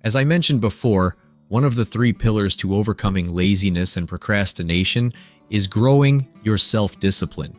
As I mentioned before, one of the three pillars to overcoming laziness and procrastination is growing your self-discipline.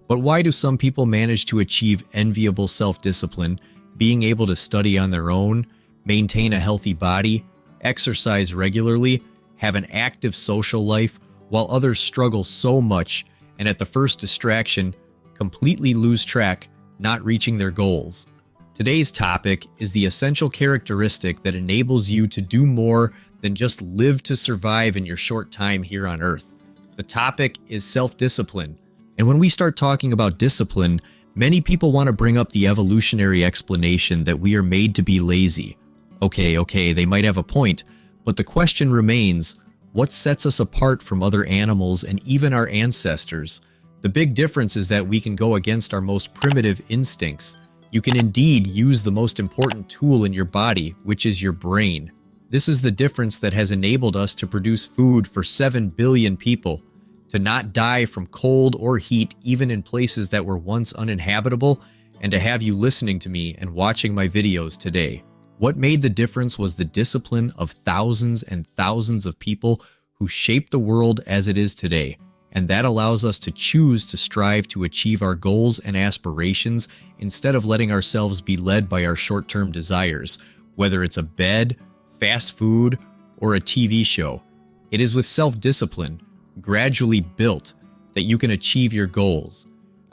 But why do some people manage to achieve enviable self-discipline, being able to study on their own, maintain a healthy body, exercise regularly, have an active social life, while others struggle so much and at the first distraction, completely lose track, not reaching their goals? Today's topic is the essential characteristic that enables you to do more than just live to survive in your short time here on Earth. The topic is self-discipline. And when we start talking about discipline, many people want to bring up the evolutionary explanation that we are made to be lazy. Okay, they might have a point, but the question remains, what sets us apart from other animals and even our ancestors? The big difference is that we can go against our most primitive instincts. You can indeed use the most important tool in your body, which is your brain. This is the difference that has enabled us to produce food for 7 billion people, to not die from cold or heat even in places that were once uninhabitable, and to have you listening to me and watching my videos today. What made the difference was the discipline of thousands and thousands of people who shaped the world as it is today. And that allows us to choose to strive to achieve our goals and aspirations instead of letting ourselves be led by our short-term desires, whether it's a bed, fast food, or a TV show. It is with self-discipline, gradually built, that you can achieve your goals.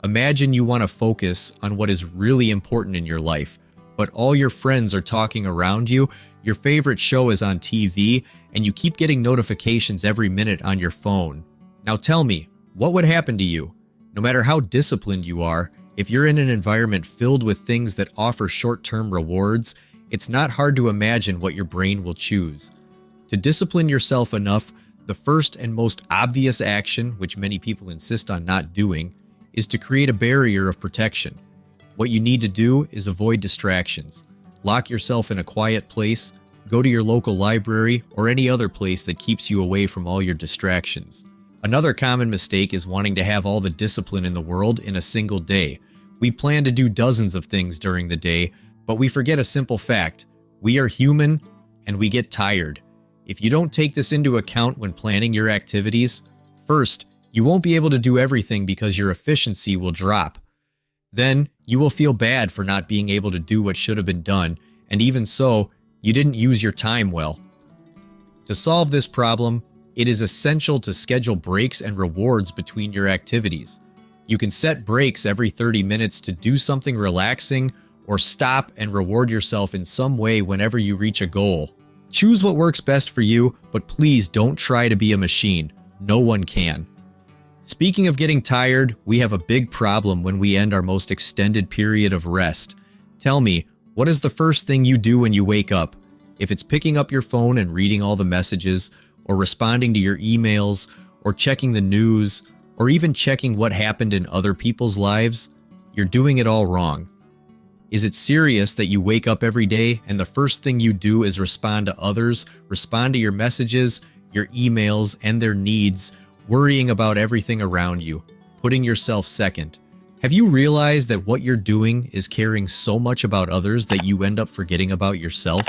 Imagine you want to focus on what is really important in your life, but all your friends are talking around you, your favorite show is on TV, and you keep getting notifications every minute on your phone. Now tell me, what would happen to you? No matter how disciplined you are, if you're in an environment filled with things that offer short-term rewards, it's not hard to imagine what your brain will choose. To discipline yourself enough, the first and most obvious action, which many people insist on not doing, is to create a barrier of protection. What you need to do is avoid distractions. Lock yourself in a quiet place, go to your local library, or any other place that keeps you away from all your distractions. Another common mistake is wanting to have all the discipline in the world in a single day. We plan to do dozens of things during the day, but we forget a simple fact. We are human, and we get tired. If you don't take this into account when planning your activities, first, you won't be able to do everything because your efficiency will drop. Then, you will feel bad for not being able to do what should have been done, and even so, you didn't use your time well. To solve this problem, it is essential to schedule breaks and rewards between your activities. You can set breaks every 30 minutes to do something relaxing, or stop and reward yourself in some way whenever you reach a goal. Choose what works best for you, but please don't try to be a machine. No one can. Speaking of getting tired, we have a big problem when we end our most extended period of rest. Tell me, what is the first thing you do when you wake up? If it's picking up your phone and reading all the messages, or responding to your emails, or checking the news, or even checking what happened in other people's lives, you're doing it all wrong. Is it serious that you wake up every day and the first thing you do is respond to others, respond to your messages, your emails, and their needs, worrying about everything around you, putting yourself second? Have you realized that what you're doing is caring so much about others that you end up forgetting about yourself?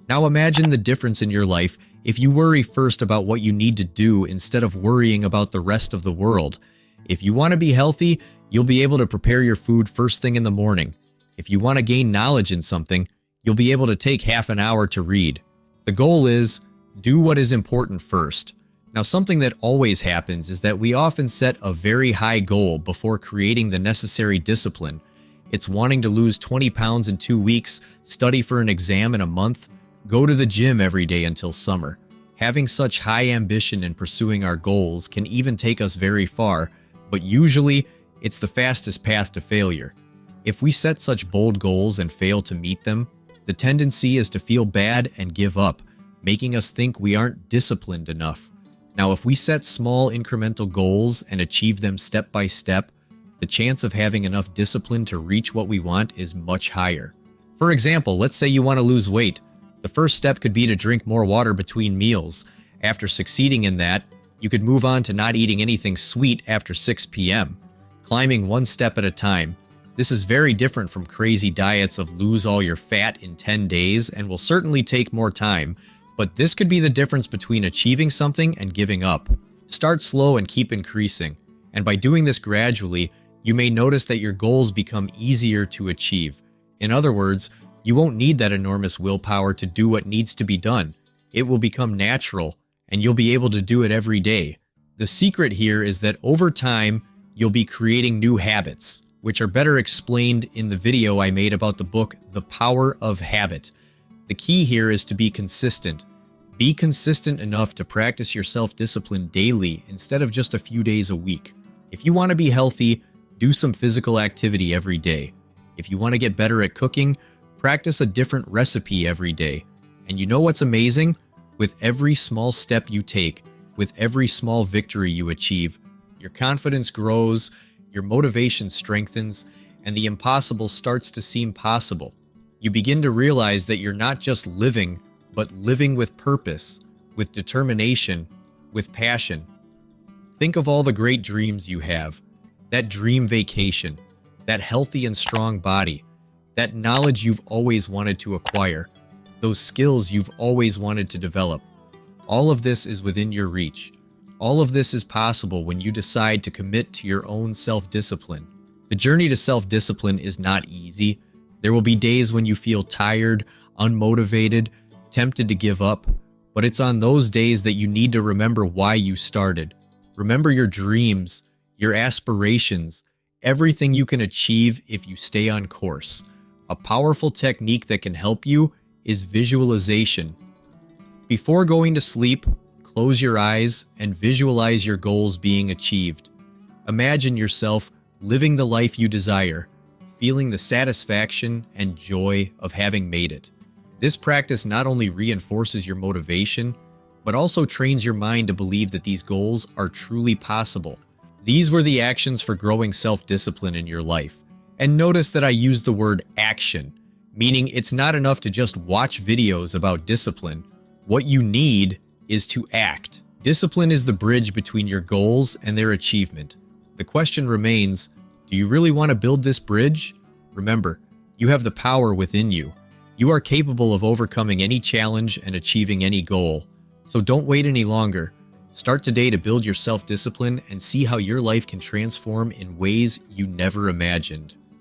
Now imagine the difference in your life if you worry first about what you need to do instead of worrying about the rest of the world. If you want to be healthy, you'll be able to prepare your food first thing in the morning. If you want to gain knowledge in something, you'll be able to take half an hour to read. The goal is, do what is important first. Now, something that always happens is that we often set a very high goal before creating the necessary discipline. It's wanting to lose 20 pounds in 2 weeks, study for an exam in a month, go to the gym every day until summer. Having such high ambition in pursuing our goals can even take us very far, but usually it's the fastest path to failure. If we set such bold goals and fail to meet them, the tendency is to feel bad and give up, making us think we aren't disciplined enough. Now, if we set small incremental goals and achieve them step by step, the chance of having enough discipline to reach what we want is much higher. For example, let's say you want to lose weight. The first step could be to drink more water between meals. After succeeding in that, you could move on to not eating anything sweet after 6 p.m., climbing one step at a time. This is very different from crazy diets of lose all your fat in 10 days and will certainly take more time, but this could be the difference between achieving something and giving up. Start slow and keep increasing, and by doing this gradually, you may notice that your goals become easier to achieve. In other words, you won't need that enormous willpower to do what needs to be done. It will become natural, and you'll be able to do it every day. The secret here is that over time, you'll be creating new habits, which are better explained in the video I made about the book, The Power of Habit. The key here is to be consistent. Be consistent enough to practice your self-discipline daily instead of just a few days a week. If you want to be healthy, do some physical activity every day. If you want to get better at cooking, practice a different recipe every day. And you know what's amazing? With every small step you take, with every small victory you achieve, your confidence grows, your motivation strengthens, and the impossible starts to seem possible. You begin to realize that you're not just living, but living with purpose, with determination, with passion. Think of all the great dreams you have, that dream vacation, that healthy and strong body, that knowledge you've always wanted to acquire, those skills you've always wanted to develop. All of this is within your reach. All of this is possible when you decide to commit to your own self-discipline. The journey to self-discipline is not easy. There will be days when you feel tired, unmotivated, tempted to give up, but it's on those days that you need to remember why you started. Remember your dreams, your aspirations, everything you can achieve if you stay on course. A powerful technique that can help you is visualization. Before going to sleep, close your eyes and visualize your goals being achieved. Imagine yourself living the life you desire, feeling the satisfaction and joy of having made it. This practice not only reinforces your motivation, but also trains your mind to believe that these goals are truly possible. These were the actions for growing self-discipline in your life. And notice that I used the word action, meaning it's not enough to just watch videos about discipline. What you need is to act. Discipline is the bridge between your goals and their achievement. The question remains, do you really want to build this bridge? Remember, you have the power within you. You are capable of overcoming any challenge and achieving any goal. So don't wait any longer. Start today to build your self-discipline and see how your life can transform in ways you never imagined.